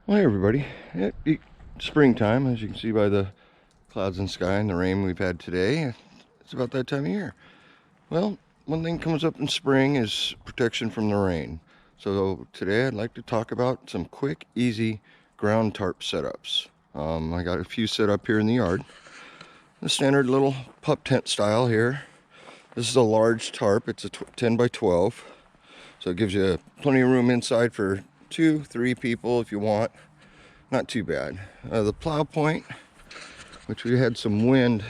Well, hey everybody. Springtime, as you can see by the clouds and sky and the rain we've had today. It's about that time of year. Well, one thing comes up in spring is protection from the rain. So today I'd like to talk about some quick, easy ground tarp setups. I got a few set up here in the yard. The standard little pup tent style here. This is a large tarp. It's a 10 by 12. So it gives you plenty of room inside for 2-3 people if you want. Not too bad. The plow point, which we had some wind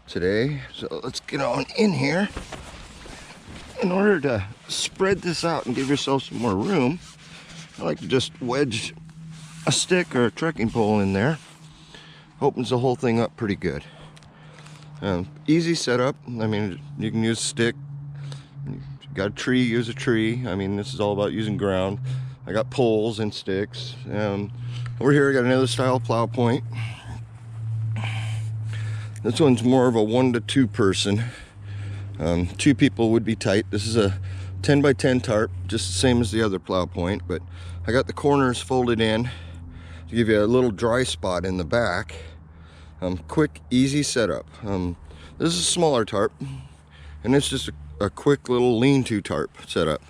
today, so let's get on in here. In order to spread this out and give yourself some more room, I like to just wedge a stick or a trekking pole in there. Opens the whole thing up pretty good. Easy setup. I mean, you can use a stick. You got a tree, use a tree. I mean, this is all about using ground. I got poles and sticks. Over here I got another style plow point. This one's more of a 1 to 2 person. 2 people would be tight. This is a 10 by 10 tarp, just the same as the other plow point, but I got the corners folded in to give you a little dry spot in the back. Quick, easy setup. This is a smaller tarp, and it's just a quick little lean-to tarp setup.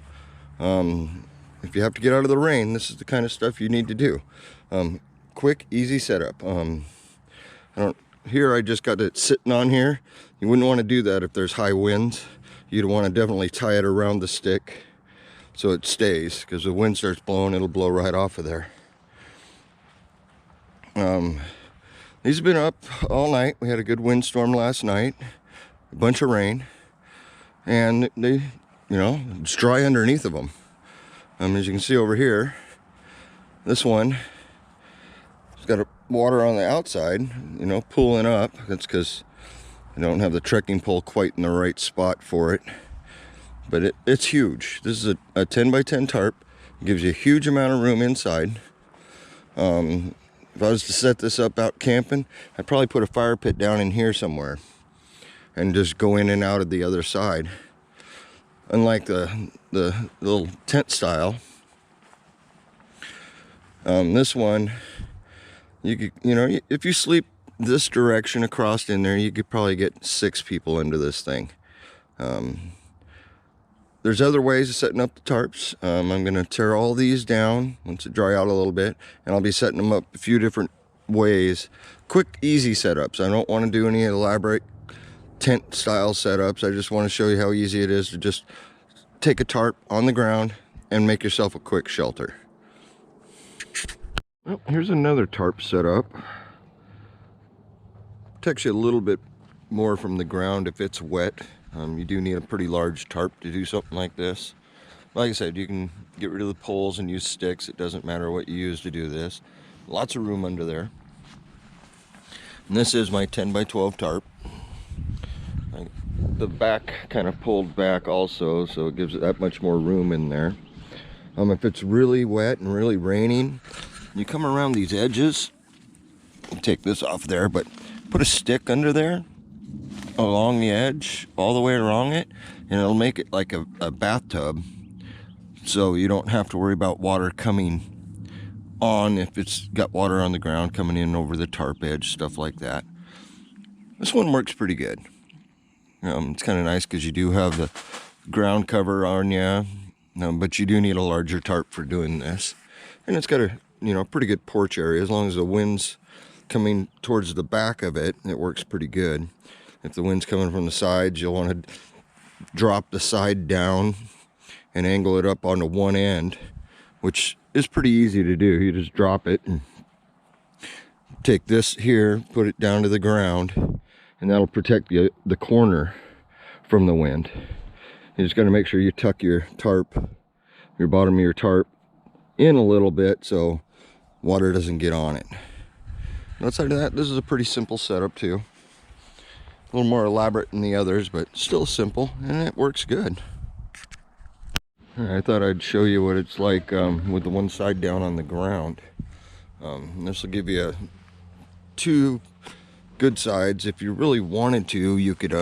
If you have to get out of the rain, this is the kind of stuff you need to do. Quick, easy setup. Here I just got it sitting on here. You wouldn't want to do that if there's high winds. You'd want to definitely tie it around the stick so it stays, because the wind starts blowing, it'll blow right off of there. These have been up all night. We had a good windstorm last night, a bunch of rain, and they, it's dry underneath of them. As you can see over here, this one, it's got water on the outside, pooling up. That's because I don't have the trekking pole quite in the right spot for it. But it's huge. This is a 10 by 10 tarp. It gives you a huge amount of room inside. If I was to set this up out camping, I'd probably put a fire pit down in here somewhere and just go in and out of the other side. Unlike the little tent style, this one, you could, if you sleep this direction across in there, you could probably get 6 people into this thing. There's other ways of setting up the tarps. I'm going to tear all these down once it dry out a little bit, and I'll be setting them up a few different ways. Quick, easy setups. I don't want to do any elaborate tent style setups. I just want to show you how easy it is to just take a tarp on the ground and make yourself a quick shelter. Well, here's another tarp setup. Protects you a little bit more from the ground if it's wet. You do need a pretty large tarp to do something like this. Like I said, you can get rid of the poles and use sticks. It doesn't matter what you use to do this. Lots of room under there. And this is my 10 by 12 tarp. The back kind of pulled back also, so it gives it that much more room in there. If it's really wet and really raining, you come around these edges. Take this off there, but put a stick under there along the edge, all the way along it, and it'll make it like a bathtub, so you don't have to worry about water coming on if it's got water on the ground coming in over the tarp edge, stuff like that. This one works pretty good. It's kind of nice because you do have the ground cover on you, but you do need a larger tarp for doing this. And it's got a pretty good porch area. As long as the wind's coming towards the back of it, it works pretty good. If the wind's coming from the sides, you'll want to drop the side down and angle it up onto one end, which is pretty easy to do. You just drop it and take this here, put it down to the ground, and that'll protect the corner from the wind. You just got to make sure you tuck your tarp, your bottom of your tarp, in a little bit so water doesn't get on it. Outside of that, this is a pretty simple setup too. A little more elaborate than the others, but still simple, and it works good. I thought I'd show you what it's like with the one side down on the ground. This will give you 2 good sides. If you really wanted to, you could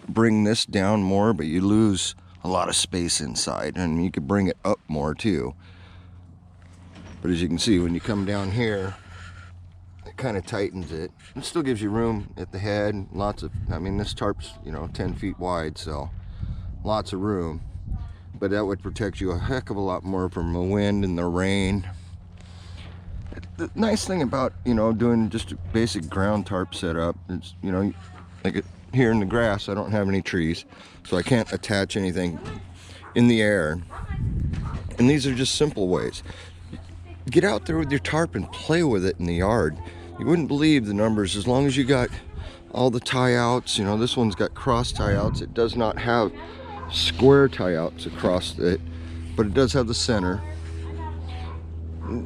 bring this down more, but you lose a lot of space inside, and you could bring it up more too. But as you can see, when you come down here, it kind of tightens it. It still gives you room at the head. Lots of, I mean, this tarp's, you know, 10 feet wide, so lots of room. But that would protect you a heck of a lot more from the wind and the rain. The nice thing about, you know, doing just a basic ground tarp setup is, you know, like here in the grass, I don't have any trees, so I can't attach anything in the air. And these are just simple ways. Get out there with your tarp and play with it in the yard. You wouldn't believe the numbers, as long as you got all the tie outs. You know, this one's got cross tie outs. It does not have square tie outs across it, but it does have the center.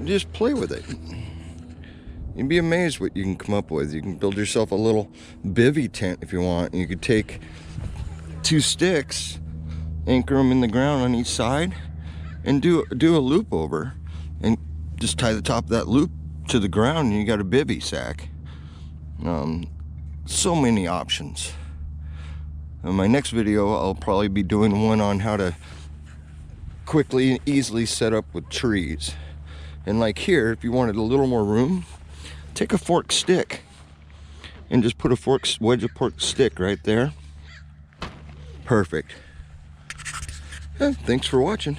Just play with it. You'd be amazed what you can come up with. You can build yourself a little bivy tent if you want. You could take 2 sticks, anchor them in the ground on each side, and do a loop over, and just tie the top of that loop to the ground, and you got a bivy sack. So many options. In my next video, I'll probably be doing one on how to quickly and easily set up with trees. And like here, if you wanted a little more room, take a forked stick and just put a wedge of forked stick right there. Perfect. Yeah, thanks for watching.